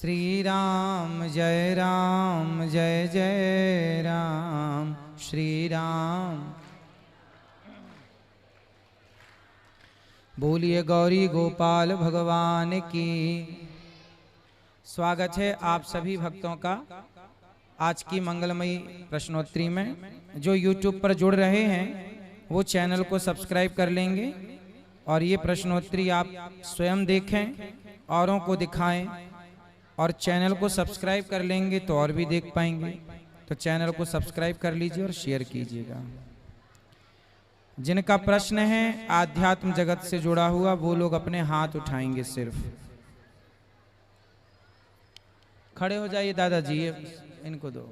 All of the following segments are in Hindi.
श्री राम जय राम श्री राम। बोलिए गौरी गोपाल भगवान की। स्वागत है आप सभी भक्तों का आज की मंगलमयी प्रश्नोत्तरी में। जो YouTube पर जुड़ रहे हैं वो चैनल को सब्सक्राइब कर लेंगे और ये प्रश्नोत्तरी आप स्वयं देखें, औरों को दिखाएं और चैनल को सब्सक्राइब कर लेंगे तो और भी देख पाएंगे। तो चैनल को सब्सक्राइब कर लीजिए और शेयर कीजिएगा। जिनका प्रश्न है आध्यात्म जगत से जुड़ा हुआ वो लोग अपने हाथ उठाएंगे। सिर्फ खड़े हो जाइए दादाजी, इनको दो।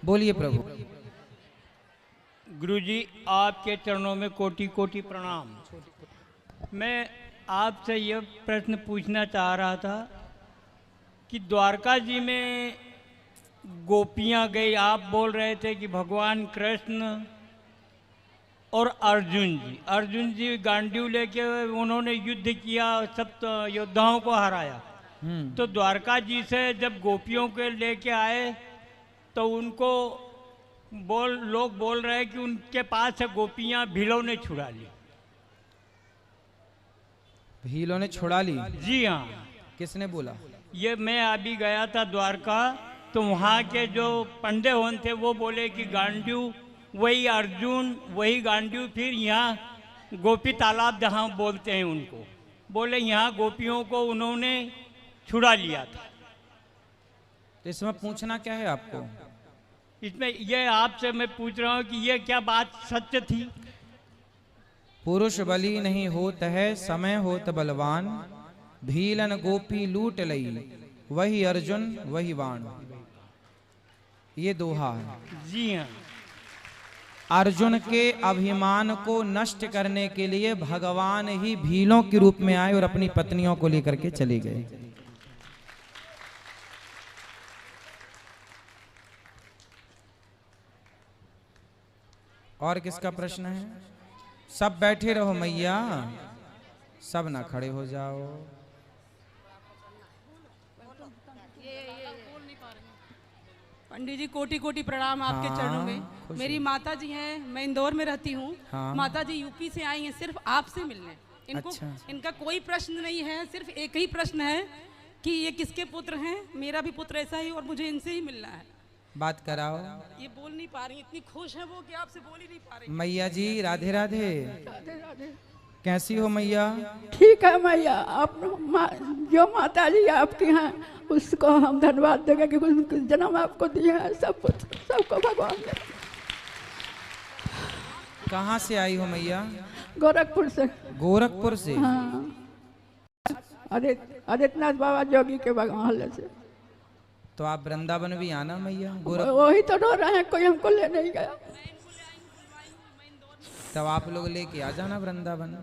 बोलिए प्रभु। गुरुजी आपके चरणों में कोटि कोटि प्रणाम। मैं आपसे यह प्रश्न पूछना चाह रहा था कि द्वारका जी में गोपियां गई, आप बोल रहे थे कि भगवान कृष्ण और अर्जुन जी गांडीव लेके उन्होंने युद्ध किया, सब योद्धाओं को हराया। तो द्वारका जी से जब गोपियों के लेके आए तो उनको लोग बोल रहे हैं कि उनके पास से गोपियां भीलों ने छुड़ा ली। भीलों ने छुड़ा ली? जी हाँ। किसने बोला? ये मैं अभी गया था द्वारका, तो वहाँ के जो पंडे होन थे वो बोले कि गांडीव वही अर्जुन, वही गांडीव। फिर यहाँ गोपी तालाब जहाँ बोलते हैं उनको, बोले यहाँ गोपियों को उन्होंने छुड़ा लिया था। तो इसमें पूछना क्या है आपको? इसमें ये आपसे मैं पूछ रहा हूँ कि ये क्या बात सत्य थी? पुरुष बली नहीं होत है, समय होत बलवान। भीलन गोपी लूट लई, वही अर्जुन वही बाण। ये दोहा है। जी हाँ। अर्जुन के अभिमान को नष्ट करने के लिए भगवान ही भीलों के रूप में आए और अपनी पत्नियों को लेकर के चले गए। और किसका प्रश्न है? सब बैठे रहो मैया, सब ना खड़े हो जाओ। पंडित जी कोटि कोटि प्रणाम आपके चरणों में। मेरी माता जी हैं, मैं इंदौर में रहती हूँ। माता जी यूपी से आई हैं सिर्फ आपसे मिलने। इनको इनका कोई प्रश्न नहीं है, सिर्फ एक ही प्रश्न है कि ये किसके पुत्र हैं। मेरा भी पुत्र ऐसा ही और मुझे इनसे ही मिलना है। बात कराओ। ये बोल नहीं पा रही, इतनी खुश है वो कि आपसे बोल ही नहीं पा रही। मैया जी राधे राधे। राधे राधे। कैसी हो मैया? ठीक है मैया। आप जो माता जी आपकी हैं उसको हम धन्यवाद देंगे कि कुछ जन्म आपको दिए हैं। सबको भगवान दे। कहाँ से आई हो मैया? गोरखपुर से। गोरखपुर से? हाँ। आदित्यनाथ बाबा जोगी के बगल से। तो आप वृंदावन भी आना मैया। वही तो रो रहे हैं, कोई हमको ले नहीं गया। तब आप लोग लेके आ जाना वृंदावन।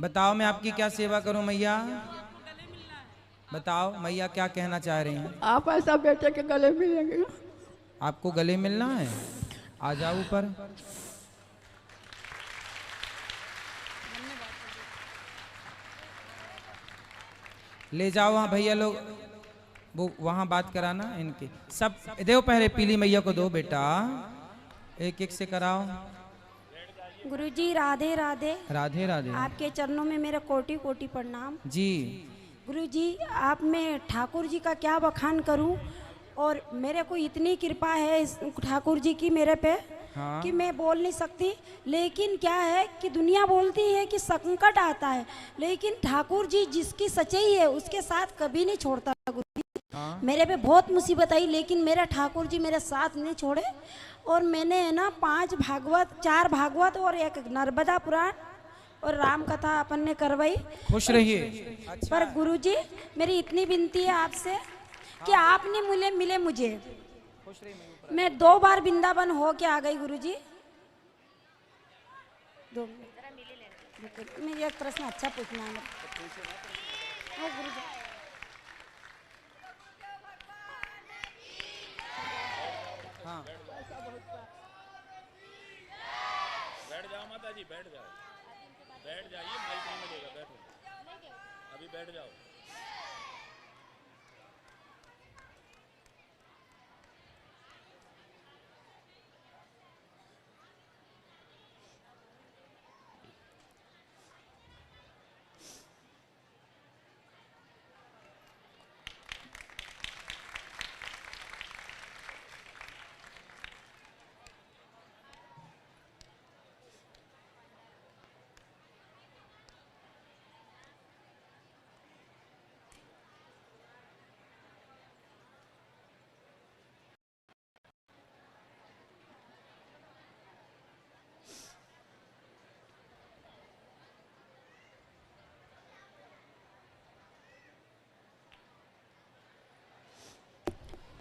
बताओ मैं आपकी क्या सेवा करूं मैया? बताओ मैया क्या कहना चाह रही हैं? आप ऐसा बेटे के गले मिलेंगे। आपको गले मिलना है? आ जाओ ऊपर। ले जाओ वहाँ भैया लोग, वो वहाँ बात कराना इनके। सब दो, पहले पीली मैया को दो बेटा, एक एक से कराओ। गुरुजी राधे राधे। राधे राधे। आपके चरणों में मेरा कोटि कोटि प्रणाम जी। गुरुजी आप में ठाकुर जी का क्या बखान करूं, और मेरे को इतनी कृपा है इस ठाकुर जी की मेरे पे कि मैं बोल नहीं सकती। लेकिन क्या है कि दुनिया बोलती है कि संकट आता है, लेकिन ठाकुर जी जिसकी सच्चाई है उसके साथ कभी नहीं छोड़ता। गुरुजी मेरे पे बहुत मुसीबत आई लेकिन मेरा ठाकुर जी मेरे साथ नहीं छोड़े। और मैंने है ना 5 भागवत, 4 भागवत और एक नर्मदा पुराण और राम कथा अपन ने करवाई। खुश रहिए। अच्छा। पर गुरुजी मेरी इतनी विनती है आपसे कि आप नहीं मिले मुझे। मैं 2 बार वृंदावन हो के आ गई गुरुजी। मैं एक प्रश्न अच्छा पूछना है गुरुजी। हाँ। माता जी बैठ जाओ, बैठ जाइए, माइक नहीं मिलेगा, बैठो, अभी बैठ जाओ।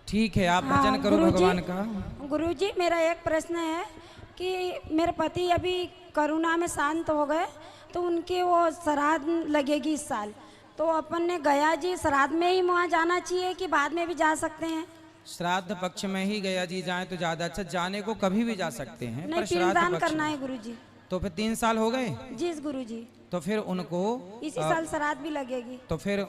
ठीक है, आप हाँ, भजन करो गुरुजी, भगवान का। गुरुजी मेरा एक प्रश्न है कि मेरे पति अभी करुणा में शांत हो गए, तो उनके वो श्राद्ध लगेगी इस साल, तो अपन ने गया जी श्राद्ध में ही वहाँ जाना चाहिए कि बाद में भी जा सकते हैं? श्राद्ध पक्ष में ही गया जी जाए तो ज्यादा अच्छा, जाने को कभी भी जा सकते हैं, नहीं, पर श्राद्ध पिंडदान पक्ष करना में। है गुरुजी। तो फिर 3 साल हो गए, जी गुरुजी, तो फिर उनको इसी साल श्राद्ध भी लगेगी। तो फिर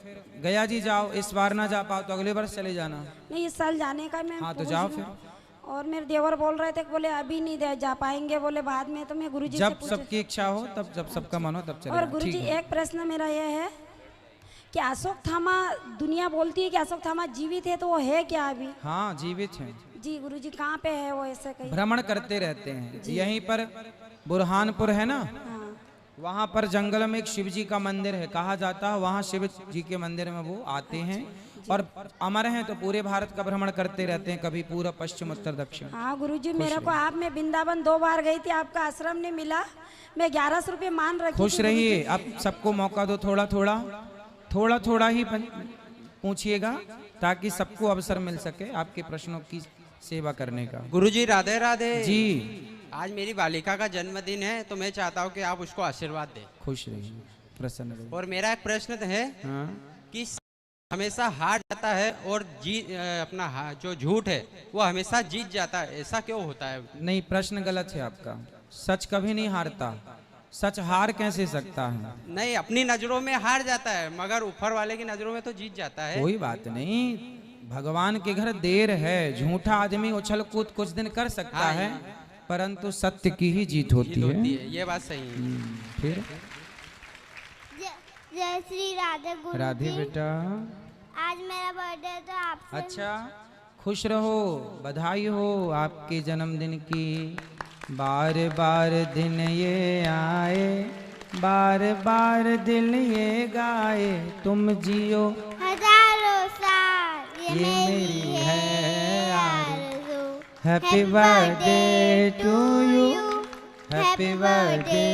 गया जी जाओ, इस बार ना जा पाओ तो अगले वर्ष चले जाना। नहीं, इस साल जाने का मैं हाँ, तो पूछ जाओ रही हूँ। फिर। और मेरे देवर बोल रहे थे कि बोले अभी नहीं दे जा पाएंगे, बोले बाद में, तो मैं गुरुजी से जब पूछ। सबकी इच्छा हो तब, जब सबका मन हो तब चले और जाना। गुरुजी ठीक है। एक प्रश्न मेरा यह है कि अशोक थामा, दुनिया बोलती है कि अशोक थामा जीवित है, तो वो है क्या अभी? हाँ, जीवित है, जी गुरुजी, कहाँ पे है वो? ऐसे कहीं भ्रमण करते रहते हैं। यहीं पर बुरहानपुर है ना, हाँ, वहाँ पर जंगल में एक शिव जी का मंदिर है, कहा जाता है वहाँ शिव जी के मंदिर में वो आते हैं और अमर हैं, तो पूरे भारत का भ्रमण करते रहते हैं, कभी पूरा पश्चिम उत्तर दक्षिण। हाँ गुरुजी, मेरे को आप, मैं वृंदावन 2 बार गई थी, आपका आश्रम नहीं मिला, मैं 1100 रुपये मान रखी खुश थी रहिए, गुरुजी। अब सबको मौका दो, थोड़ा थोड़ा थोड़ा थोड़ा ही पूछिएगा ताकि सबको अवसर मिल सके आपके प्रश्नों की सेवा करने का। गुरुजी राधे राधे जी, आज मेरी बालिका का जन्मदिन है, तो मैं चाहता हूँ कि आप उसको आशीर्वाद दें। खुश रहिए, प्रसन्न रहिए। और मेरा एक प्रश्न है हाँ? कि हमेशा हार जाता है और अपना जो झूठ है वो हमेशा जीत जाता है, ऐसा क्यों होता है? नहीं, प्रश्न गलत है आपका। सच कभी नहीं हारता, सच हार कैसे सकता है? नहीं, अपनी नजरों में हार जाता है मगर ऊपर वाले की नजरों में तो जीत जाता है। कोई बात नहीं, भगवान के घर देर है। झूठा आदमी उछल कूद कुछ दिन कर सकता हाँ, है, परंतु सत्य की ही जीत होती है। ये बात सही है। फिर जय श्री राधे गुरुजी। राधे बेटा, आज मेरा बर्थडे है, तो आपसे अच्छा, खुश रहो, बधाई हो आपके जन्मदिन की। बार बार दिन ये आए, बार बार दिल ये गाए, तुम जियो हजारों साल ये मेरी मेरी है आरज़ू। Happy birthday to you, happy birthday.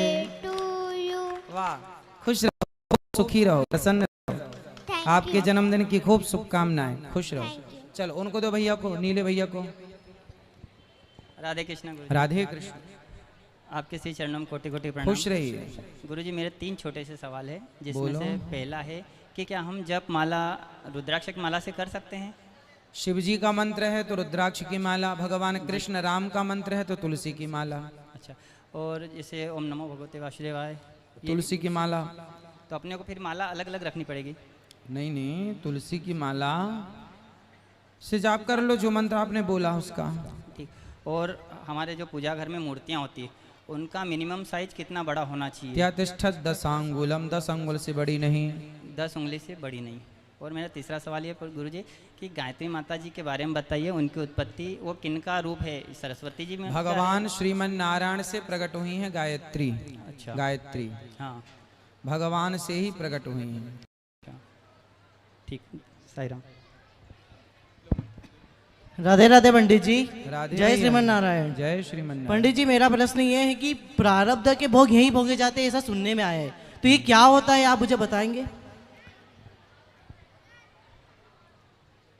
To you. वाह, खुश रहो, सुखी रहो, प्रसन्न रहो। आपके जन्मदिन की खूब शुभकामनाएं, खुश रहो। चलो उनको दो भैया को, नीले भैया को। राधे कृष्ण गुरु। राधे कृष्ण। आपके श्री चरणों में कोटि कोटि प्रणाम। खुश रहिए। गुरुजी, मेरे 3 छोटे से सवाल है, जिसमें बोलो। से पहला है कि क्या हम जप माला रुद्राक्ष की माला से कर सकते हैं? शिव जी का मंत्र है तो रुद्राक्ष की माला, भगवान कृष्ण राम का मंत्र है तो तुलसी की माला। अच्छा, और जैसे ओम नमो भगवते वासुदेवाय, तुलसी की माला। तो अपने को फिर माला अलग अलग रखनी पड़ेगी? नहीं नहीं, तुलसी की माला से जाप कर लो जो मंत्र आपने बोला उसका। ठीक। और हमारे जो पूजा घर में मूर्तियाँ होती है, उनका मिनिमम साइज कितना बड़ा होना चाहिए? क्या तिष्ठत 10 अंगुलम, 10 अंगुल से बड़ी नहीं। 10 उंगली से बड़ी नहीं। और मेरा तीसरा सवाल ये गुरुजी कि गायत्री माता जी के बारे में बताइए, उनकी उत्पत्ति, वो किनका रूप है? सरस्वती जी में? भगवान श्रीमन नारायण से प्रकट हुई हैं गायत्री। अच्छा, गायत्री हाँ, भगवान से ही प्रकट हुई हैं। ठीक, साईं राम। राधे राधे पंडित जी। राधे जय श्रीमन नारायण। जय श्रीमन नारायण। पंडित जी, मेरा प्रश्न ये है कि प्रारब्ध के भोग यहीं भोगे जाते हैं, ऐसा सुनने में आया है, तो ये क्या होता है, आप मुझे बताएंगे?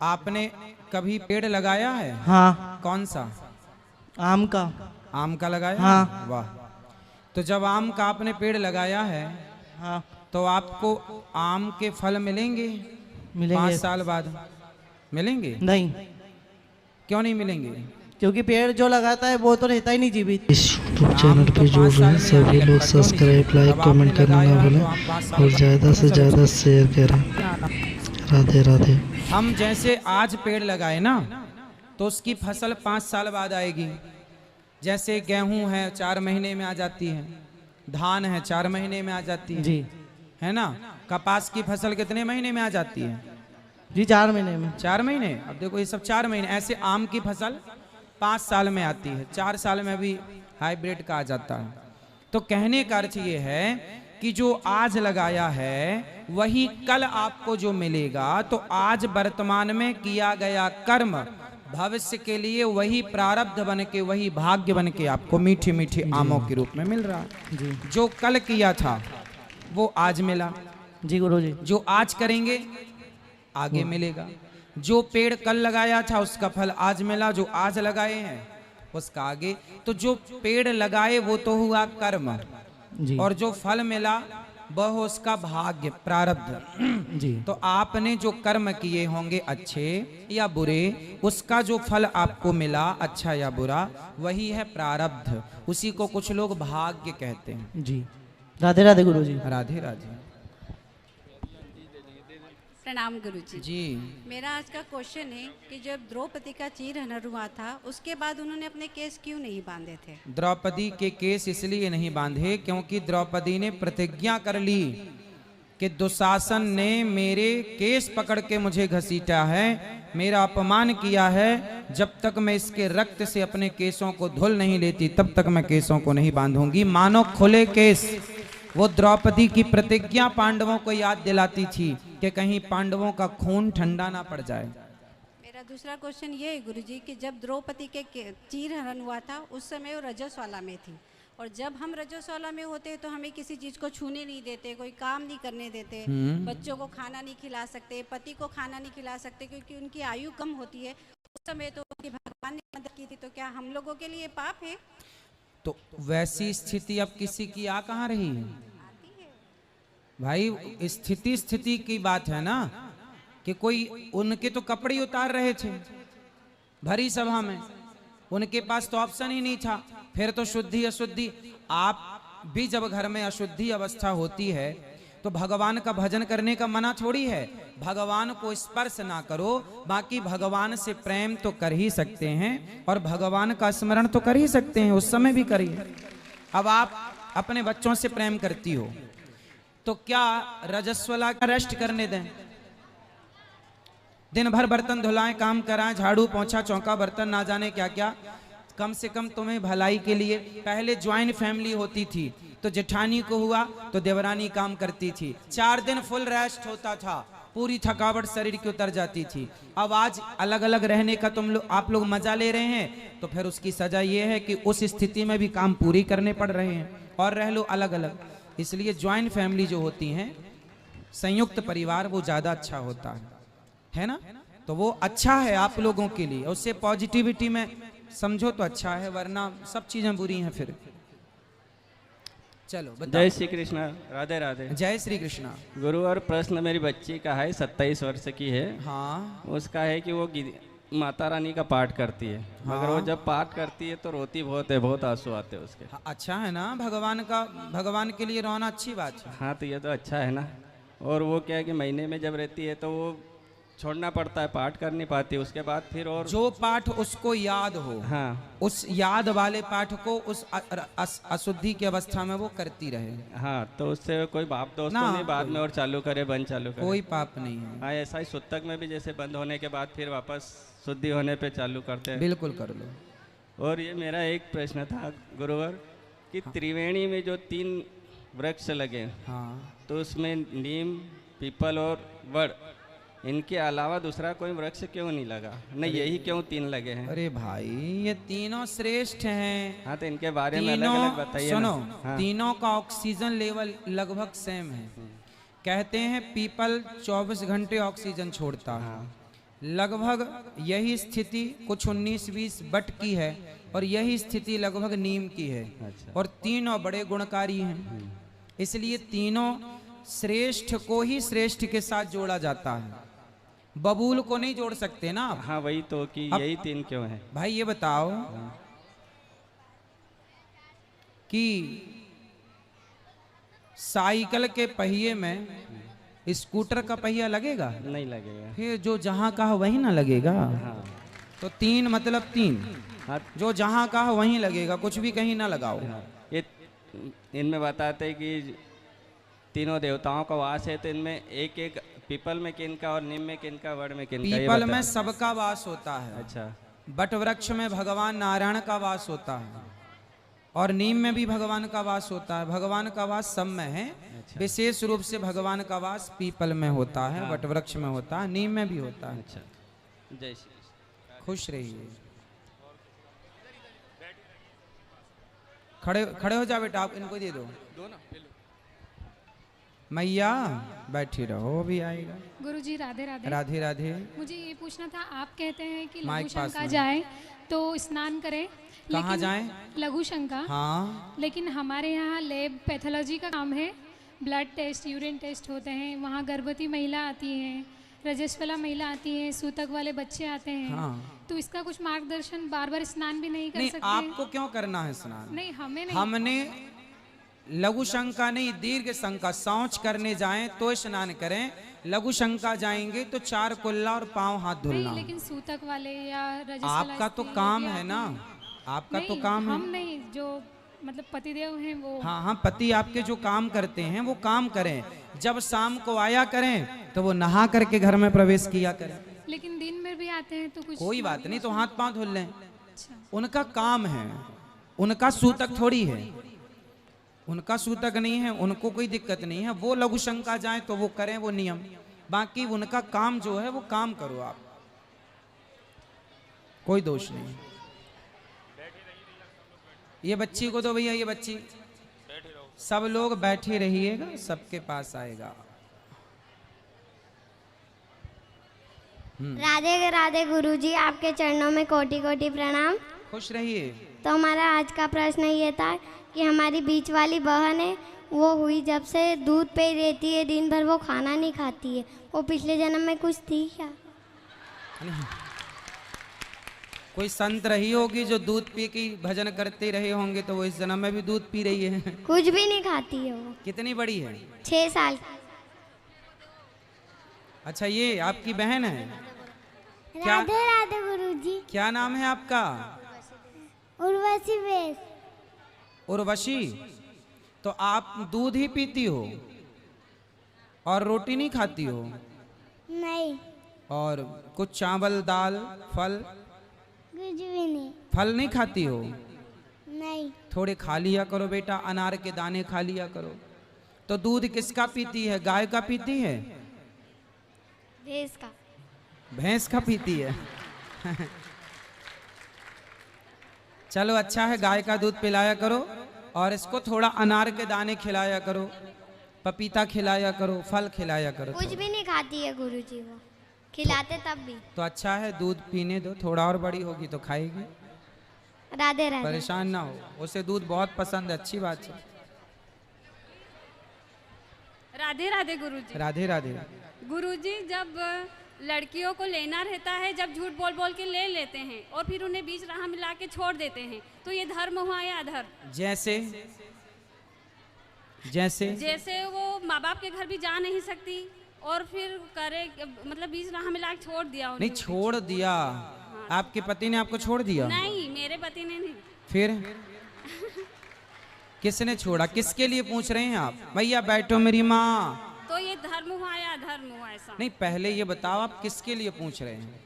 आपने कभी पेड़ लगाया है? हाँ। कौन सा? आम का। आम का लगाया? हाँ। वाह। तो जब आम का आपने पेड़ लगाया है, हाँ, तो आपको आम के फल मिलेंगे? मिलेंगे। 5 साल बाद मिलेंगे? नहीं। क्यों नहीं मिलेंगे? क्योंकि पेड़ जो लगाता है वो तो रहता ही नहीं जीवित। इस यूट्यूब चैनल पे जुड़ रहे हैं सभी लोग सब्सक्राइब, लाइक, कमेंट करना ना भूलें और ज़्यादा से ज़्यादा शेयर करें। राधे राधे। हम जैसे आज पेड़ लगाए ना तो उसकी फसल 5 साल बाद आएगी। जैसे गेहूं है 4 महीने में आ जाती है, धान है 4 महीने में आ जाती है जी, है ना। कपास की फसल कितने महीने में आ जाती है जी? 4 महीने में। 4 महीने। अब देखो ये सब 4 महीने। ऐसे आम की फसल 5 साल में आती है, 4 साल में भी हाइब्रिड का आ जाता है। तो कहने का अर्थ ये है कि जो आज लगाया है वही कल आपको जो मिलेगा, तो आज वर्तमान में किया गया कर्म भविष्य के लिए वही प्रारब्ध बन के, वही भाग्य बन के आपको मीठे मीठे आमों के रूप में मिल रहा है। जो कल किया था वो आज मिला जी गुरुजी। जो आज करेंगे आगे मिलेगा। जो पेड़ कल लगाया था उसका फल आज मिला, जो आज लगाए हैं उसका आगे। तो जो पेड़ लगाए वो तो हुआ कर्म जी, और जो फल मिला वह उसका भाग्य प्रारब्ध जी। तो आपने जो कर्म किए होंगे अच्छे या बुरे, उसका जो फल आपको मिला अच्छा या बुरा, वही है प्रारब्ध। उसी को कुछ लोग भाग्य कहते हैं जी। राधे राधे गुरुजी। राधे राधे। प्रणाम गुरुजी। जी, मेरा आज का क्वेश्चन है कि जब द्रौपदी का चीरहरण हुआ था उसके बाद उन्होंने अपने केस क्यों नहीं बांधे थे? द्रौपदी के केस इसलिए नहीं बांधे क्योंकि द्रौपदी ने प्रतिज्ञा कर ली कि दुशासन ने मेरे केस पकड़ के मुझे घसीटा है, मेरा अपमान किया है। जब तक मैं इसके रक्त से अपने केसों को धुल नहीं लेती तब तक मैं केसों को नहीं बांधूंगी। मानो खुले केस। वो द्रौपदी की प्रतिज्ञा पांडवों को याद दिलाती थी कि कहीं पांडवों का खून ठंडा ना पड़ जाए। मेरा दूसरा क्वेश्चन ये है गुरुजी कि जब द्रौपदी के चीरहरण हुआ था उस समय वो रजस्वाला में थी, और जब हम रजस्वाला में होते तो हमें किसी चीज को छूने नहीं देते, कोई काम नहीं करने देते, बच्चों को खाना नहीं खिला सकते, पति को खाना नहीं खिला सकते क्योंकि उनकी आयु कम होती है। उस समय तो उनकी भगवान ने मदद की थी, तो क्या हम लोगों के लिए पाप है? तो वैसी स्थिति अब किसी की आ कहाँ रही है भाई? स्थिति की बात है ना कि कोई उनके तो कपड़े उतार रहे थे भरी सभा में, उनके पास तो ऑप्शन ही नहीं था। फिर तो शुद्धि अशुद्धि, आप भी जब घर में अशुद्धि अवस्था होती है तो भगवान का भजन करने का मना थोड़ी है। भगवान को स्पर्श ना करो, बाकी भगवान से प्रेम तो कर ही सकते हैं और भगवान का स्मरण तो कर ही सकते हैं, उस समय भी करिए। अब आप अपने बच्चों से प्रेम करती हो तो क्या रजस्वला का रेस्ट करने दें? दिन भर बर्तन धुलाएं, काम कराएं, झाड़ू पोंछा चौका बर्तन ना जाने क्या क्या। कम से कम तुम्हें भलाई के लिए, पहले ज्वाइंट फैमिली होती थी तो जेठानी को हुआ तो देवरानी काम करती थी, 4 दिन फुल रेस्ट होता था, पूरी थकावट शरीर की उतर जाती थी। अब आज अलग अलग रहने का आप लोग मजा ले रहे हैं, तो फिर उसकी सजा ये है कि उस स्थिति में भी काम पूरी करने पड़ रहे हैं और रह लो अलग अलग। इसलिए ज्वाइंट फैमिली जो होती हैं, संयुक्त परिवार, वो ज्यादा अच्छा होता है ना। तो वो अच्छा है आप लोगों के लिए, उससे पॉजिटिविटी में समझो तो अच्छा है, वरना सब चीजें बुरी हैं फिर। चलो बताओ। जय श्री कृष्णा। राधे राधे। जय श्री कृष्णा। गुरु, और प्रश्न मेरी बच्ची का है, 27 वर्ष की है। हाँ। उसका है कि वो माता रानी का पाठ करती है, मगर वो जब पाठ करती है तो रोती बहुत है, बहुत आंसू आते हैं उसके। अच्छा है ना, भगवान के लिए रोना अच्छी बात है। हाँ, तो ये तो अच्छा है ना। और वो क्या है कि महीने में जब रहती है तो वो छोड़ना पड़ता है, पाठ कर नहीं पाती। उसके बाद फिर और जो पाठ उसको याद हो, हाँ, उस याद वाले पाठ को उस अशुद्धि की अवस्था में वो करती रहे। हाँ, तो उससे कोई पाप दोष तो नहीं, बाद में और चालू करे, बंद चालू करे, कोई पाप नहीं है। हाँ, ऐसा ही सुतक में भी जैसे बंद होने के बाद फिर वापस शुद्धि होने पे चालू करते हैं। बिल्कुल कर लो। और ये मेरा एक प्रश्न था गुरुवर कि त्रिवेणी में जो 3 वृक्ष लगे, हाँ, तो उसमें नीम, पीपल और वड़, इनके अलावा दूसरा कोई वृक्ष क्यों नहीं लगा? नहीं, यही क्यों 3 लगे हैं? अरे भाई, ये तीनों श्रेष्ठ हैं। हाँ, तो इनके बारे में अलग अलग बताइए। सुनो, हाँ। तीनों का ऑक्सीजन लेवल लगभग सेम है। कहते हैं पीपल 24 घंटे ऑक्सीजन छोड़ता है। हाँ। लगभग यही स्थिति कुछ 19-20 बट की है और यही स्थिति लगभग नीम की है। अच्छा। और तीनों बड़े गुणकारी हैं, इसलिए तीनों श्रेष्ठ को ही श्रेष्ठ के साथ जोड़ा जाता है। बबूल को नहीं जोड़ सकते ना आप। हाँ वही तो कि यही 3 क्यों है? भाई ये बताओ कि साइकिल के पहिए में स्कूटर का पहिया लगेगा? नहीं लगेगा। फिर जो जहां कहा वहीं ना लगेगा। हाँ। तो 3 मतलब 3। हाँ। जो जहां कहा वहीं लगेगा, कुछ भी कहीं ना लगाओ। हाँ। ये इनमें बताते हैं कि तीनों देवताओं का वास है, तो इनमें एक एक पीपल में किनका और नीम में किनका, वड़ में किनका? पीपल में सबका वास होता है। अच्छा। बट वृक्ष में भगवान नारायण का वास होता है और नीम में भी भगवान का वास होता है। भगवान का वास सब में है। अच्छा। विशेष रूप से भगवान का वास पीपल में होता है। हाँ। बट वृक्ष में होता है, नीम में भी होता है। अच्छा। जय श्री। खुश रहिए। खड़े हो जा बेटा, आप इनको दे दो। मैया बैठी रहो, भी आएगा। गुरुजी राधे राधे। राधे राधे। मुझे ये पूछना था, आप कहते हैं कि माइक लघु पास शंका में। जाए तो स्नान करें। कहाँ जाएं? लघु शंका। हाँ। लेकिन हमारे यहाँ लैब पैथोलॉजी का काम है, ब्लड टेस्ट, यूरिन टेस्ट होते हैं। वहाँ गर्भवती महिला आती है, रजस्वला महिला आती है, सूतक वाले बच्चे आते हैं। हाँ। तो इसका कुछ मार्गदर्शन, बार बार स्नान भी नहीं कर सकते? आपको क्यों करना है स्नान? नहीं, हमें नहीं। हमने लघु शंका नहीं, दीर्घ शंका, शौच करने जाएं तो स्नान करें। लघु शंका जाएंगे तो 4 कुल्ला और पांव हाथ धुलना। नहीं, लेकिन सूतक वाले या रजस्वला आपका तो काम है ना, आपका तो काम है। हम नहीं, जो मतलब पतिदेव हैं वो। हाँ हाँ, पति आपके जो काम करते हैं वो काम करें। जब शाम को आया करें तो वो नहा करके घर में प्रवेश किया करें। लेकिन दिन में भी आते हैं तो कुछ? कोई बात नहीं, तो हाथ पांव धुल लें। अच्छा। उनका काम है, उनका सूतक थोड़ी है, उनका सूतक नहीं है, उनको कोई दिक्कत नहीं है। वो लघु शंका जाए तो वो करें, वो नियम। बाकी उनका काम जो है वो काम करो आप, कोई दोष नहीं। ये बच्ची को दो भैया, ये बच्ची। सब लोग बैठे रहिएगा, सबके पास आएगा। राधे राधे गुरुजी, आपके चरणों में कोटि कोटि प्रणाम। खुश रहिए। तो हमारा आज का प्रश्न ये था कि हमारी बीच वाली बहन है, वो हुई जब से दूध पे ही रहती है, दिन भर वो खाना नहीं खाती है। वो पिछले जन्म में कुछ थी क्या? कोई संत रही होगी जो दूध पी के भजन करते रहे होंगे, तो वो इस जन्म में भी दूध पी रही है। कुछ भी नहीं खाती है वो। कितनी बड़ी है? 6 साल। अच्छा, ये आपकी बहन है? राधे राधे गुरुजी। क्या नाम है आपका? उर्वशी बेस। उर्वशी, तो आप दूध ही पीती हो और रोटी नहीं खाती हो? नहीं। और कुछ चावल, दाल, फल? कुछ भी नहीं। फल नहीं खाती हो? नहीं। थोड़े खा लिया करो बेटा, अनार के दाने खा लिया करो। तो दूध किसका पीती है? गाय का पीती है? भैंस का। भैंस का पीती है। चलो अच्छा है, गाय का दूध पिलाया करो और इसको थोड़ा अनार के दाने खिलाया करो, पपीता खिलाया करो, फल खिलाया करो। कुछ भी नहीं खाती है गुरुजी वो, खिलाते तब भी। तो अच्छा है, दूध पीने दो, थोड़ा और बड़ी होगी तो खाएगी। राधे राधे। परेशान ना हो, उसे दूध बहुत पसंद है, अच्छी बात है। राधे राधे गुरुजी। राधे राधे। गुरुजी, जब लड़कियों को लेना रहता है, जब झूठ बोल बोल के ले लेते हैं और फिर उन्हें बीच राह मिला के छोड़ देते हैं, तो ये धर्म हुआ या अधर्म? जैसे जैसे जैसे वो माँ बाप के घर भी जा नहीं सकती और फिर करे, मतलब बीच राह मिला के छोड़ दिया उन्हें। नहीं, छोड़ दिया। हाँ। आपके पति ने आपको छोड़ दिया? नहीं, मेरे पति ने नहीं। फिर किसने छोड़ा? किसके लिए पूछ रहे हैं आप? भैया बैठो मेरी माँ। तो ये धर्म हुआ या अधर्म हुआ? ऐसा नहीं, पहले ये बताओ आप किसके लिए पूछ रहे हैं?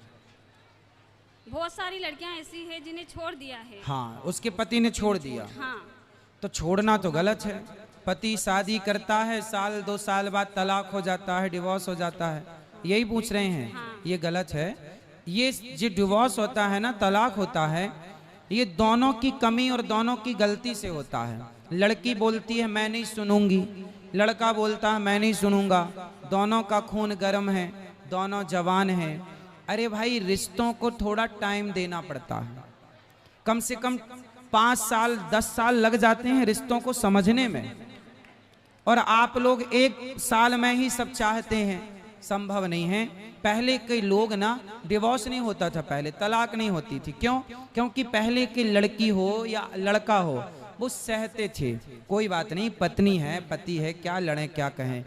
बहुत सारी लड़कियां ऐसी हैं जिन्हें छोड़ दिया है। हाँ, उसके पति ने छोड़ दिया। हाँ। तो छोड़ना तो गलत है। पति शादी करता है, 1-2 साल बाद तलाक हो जाता है, डिवोर्स हो जाता है, यही पूछ रहे हैं? हाँ। ये गलत है। ये जो डिवोर्स होता है ना, तलाक होता है, ये दोनों की कमी और दोनों की गलती से होता है। लड़की बोलती है मैं नहीं सुनूंगी, लड़का बोलता है मैं नहीं सुनूंगा। दोनों का खून गर्म है, दोनों जवान हैं। अरे भाई, रिश्तों को थोड़ा टाइम देना पड़ता है। कम से कम 5 साल 10 साल लग जाते हैं रिश्तों को समझने में, और आप लोग 1 साल में ही सब चाहते हैं। संभव नहीं है। पहले के लोग ना डिवोर्स नहीं होता था, पहले तलाक नहीं होती थी। क्यों? क्योंकि पहले की लड़की हो या लड़का हो वो सहते थे, कोई बात नहीं, पत्नी है पति है, क्या लड़ें क्या कहें,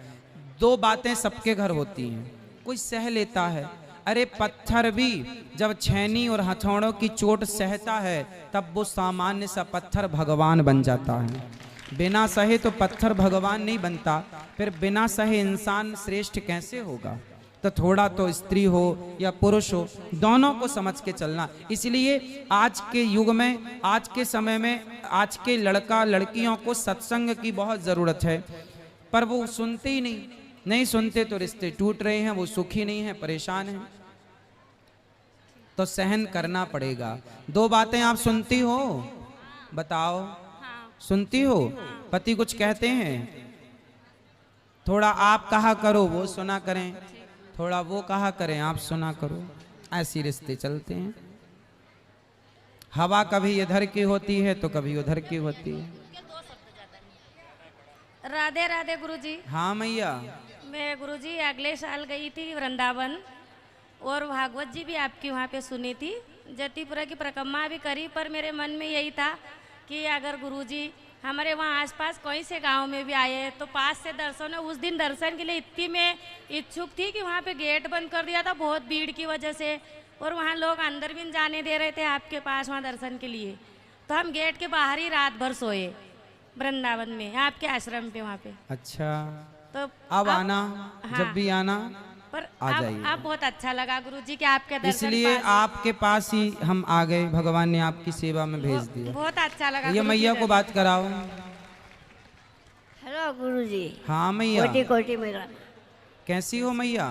दो बातें सबके घर होती हैं, कोई सह लेता है। अरे पत्थर भी जब छेनी और हथौड़ों की चोट सहता है तब वो सामान्य सा पत्थर भगवान बन जाता है। बिना सहे तो पत्थर भगवान नहीं बनता, फिर बिना सहे इंसान श्रेष्ठ कैसे होगा? तो थोड़ा तो स्त्री हो या पुरुष हो, दोनों को समझ के चलना। इसलिए आज के युग में, आज के समय में, आज के लड़का लड़कियों को सत्संग की बहुत ज़रूरत है, पर वो सुनते ही नहीं सुनते तो रिश्ते टूट रहे हैं, वो सुखी नहीं है, परेशान हैं। तो सहन करना पड़ेगा। दो बातें आप सुनती हो? बताओ। सुनती हो? पति कुछ कहते हैं, थोड़ा आप कहा करो वो सुना करें, थोड़ा वो कहा करें आप सुना करो, ऐसी रिश्ते चलते हैं। हवा कभी इधर की होती है तो कभी उधर की होती है। राधे राधे गुरुजी। हाँ मैया। मैं गुरुजी अगले साल गई थी वृंदावन, और भागवत जी भी आपकी वहाँ पे सुनी थी, जतिपुरा की परिक्रमा भी करी, पर मेरे मन में यही था कि अगर गुरुजी हमारे वहाँ आसपास कोई से गांव में भी आए तो पास से दर्शन है। उस दिन दर्शन के लिए इतनी मैं इच्छुक थी कि वहाँ पे गेट बंद कर दिया था बहुत भीड़ की वजह से, और वहाँ लोग अंदर भी नहीं जाने दे रहे थे आपके पास वहाँ दर्शन के लिए। तो हम गेट के बाहर ही रात भर सोए वृंदावन में, आपके आश्रम पे वहाँ पे। अच्छा, तो अब आना, हाँ, जब भी आना पर आ जाइए। आप बहुत अच्छा लगा गुरुजी कि आपके दर्शन इसलिए आपके पास ही हम आ गए, भगवान ने आपकी सेवा में भेज दिया। बहुत अच्छा लगा। ये मैया को बात कराओ। हेलो गुरुजी। हाँ मैया। कोटि कोटि मेरा। कैसी हो मैया?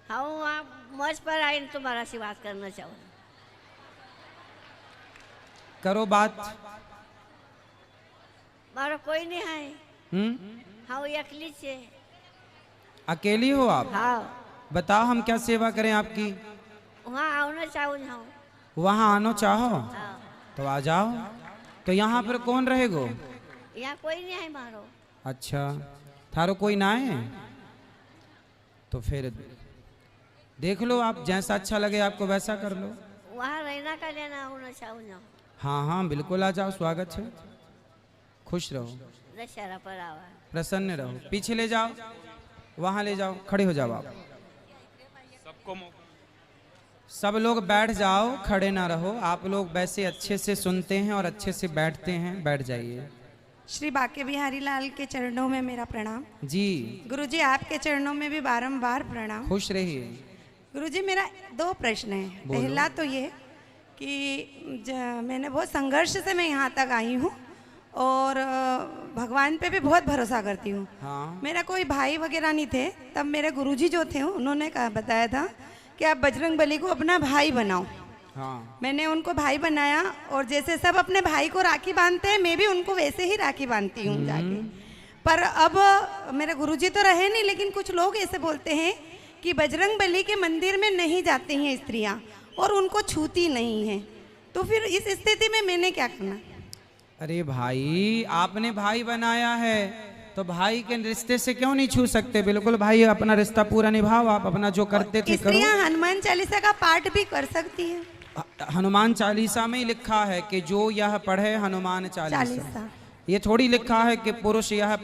हाँ, वहाँ मंच पर आई तुम्हारा से बात करना चाहूँ। करो बात। मारो कोई नहीं है। हाँ, वो अकेली से। अकेली हो आप? हाँ। बताओ हम क्या सेवा करें आपकी? वहाँ आना चाहूँ। वहाँ आना चाहो? तो आ जाओ। तो यहाँ पर कौन रहेगो? यहाँ कोई नहीं है मारो। अच्छा, थारो कोई ना है? तो फिर देख लो, आप जैसा अच्छा लगे आपको वैसा कर लो। वहाँ रहना का लेना आना चाहूँ। हाँ हाँ बिल्कुल आ जाओ, स्वागत है। खुश रहो, दशहरा पर आवा, प्रसन्न रहो। पीछे ले जाओ, वहाँ ले जाओ, खड़े हो जाओ आप। सबको सब लोग बैठ जाओ, खड़े ना रहो। आप लोग वैसे अच्छे से सुनते हैं और अच्छे से बैठते हैं, बैठ जाइए। श्री बाके बिहारी लाल के चरणों में मेरा प्रणाम। जी गुरुजी, आपके चरणों में भी बारंबार प्रणाम। खुश रहिए। गुरुजी, मेरा दो प्रश्न है। पहला तो ये कि मैंने बहुत संघर्ष से मैं यहाँ तक आई हूँ और भगवान पे भी बहुत भरोसा करती हूँ। हाँ। मेरा कोई भाई वगैरह नहीं थे, तब मेरे गुरुजी जो थे उन्होंने बताया था कि आप बजरंग बली को अपना भाई बनाओ। हाँ। मैंने उनको भाई बनाया, और जैसे सब अपने भाई को राखी बांधते हैं, मैं भी उनको वैसे ही राखी बांधती हूँ जाके। पर अब मेरे गुरुजी तो रहे नहीं, लेकिन कुछ लोग ऐसे बोलते हैं कि बजरंग बली के मंदिर में नहीं जाती हैं स्त्रियाँ और उनको छूती नहीं हैं। तो फिर इस स्थिति में मैंने क्या करना? अरे भाई, आपने भाई बनाया है तो भाई के रिश्ते से क्यों नहीं छू सकते? बिल्कुल भाई, अपना रिश्ता पूरा निभाओ। आप अपना जो करते थे करो। स्त्रियां हनुमान चालीसा का पाठ भी कर सकती है। हनुमान चालीसा में ही लिखा है कि जो यह पढ़े हनुमान चालीसा। ये थोड़ी लिखा है कि पुरुष यह